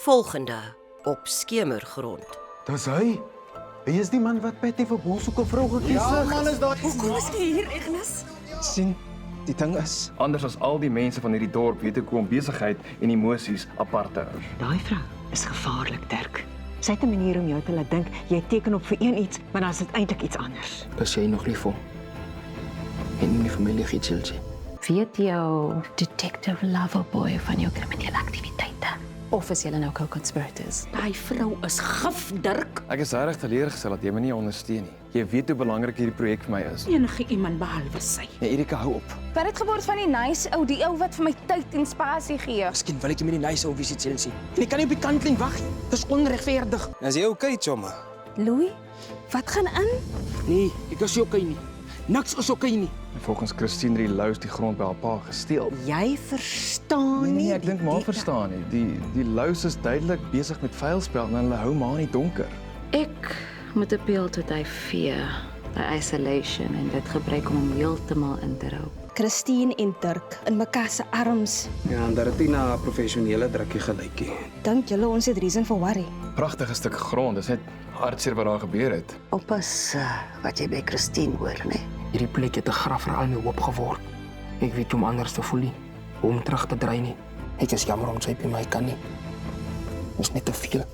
Volgende op Skemergrond. Dis hy. Hy is die man wat Patty vir boelsoeke vrou gekies het. man is daai. Hoekom is jy hier, Agnes? Sien, die ding is, Anders as al die mense van hierdie dorp weet ek hoe om besigheid en emosies apart te hou. Daai vrou is gevaarlik, Dirk. Sy het 'n manier om jou te laat dink jy teken op vir iets, maar dan is dit eintlik iets anders. is jy nog lief vir hom. En die familie gietseltjie. Weet jou detective loverboy van jou kriminele aktiwiteite? Of is julle nou co-conspirators? Daai vrou is gif, Dirk. Ek is regtig teleurgestel dat jy my nie ondersteun nie. Jy weet hoe belangrik hierdie projek vir my is. Enige iemand behalwe sy. Nee, Erika, hou op. Wat het gebeur van die nice ou, die ou wat vir my tyd en spasie gee? Miskien wil ek jy met die nice ou visit Chelsea. En ek kan nie op die kantlyn wag. Dis onregverdig. Is jy okay, chomma? Louis, wat gaan aan? Nee, ek is nie okay nie. Niks is okay nie. En volgens Christine het die luis die grond by haar pa gesteel. Jy verstaan Nee, ek dink maar verstaan nie. Die luis is duidelik besig met vuilspel en hulle hou maar in die donker. Ek moet appeal tot hy fear, hy isolation en dit gebruik om hom heeltemal in te hou. Christine en Dirk in mekaar se arms. Ja, en dat het nie na 'n professionele drukkie gelykie. Dink julle ons het reason for worry? Pragtige stuk grond, dis net hartseer wat daar gebeur het. Oppas wat jy by Christine hoor, nee. Hierdie plek het 'n graf vir al my hoop geword. Ek weet hoe om anders te voel nie. Hoe om terug te draai nie. Ek is jammer om sy by my kan nie. Dis net te veel.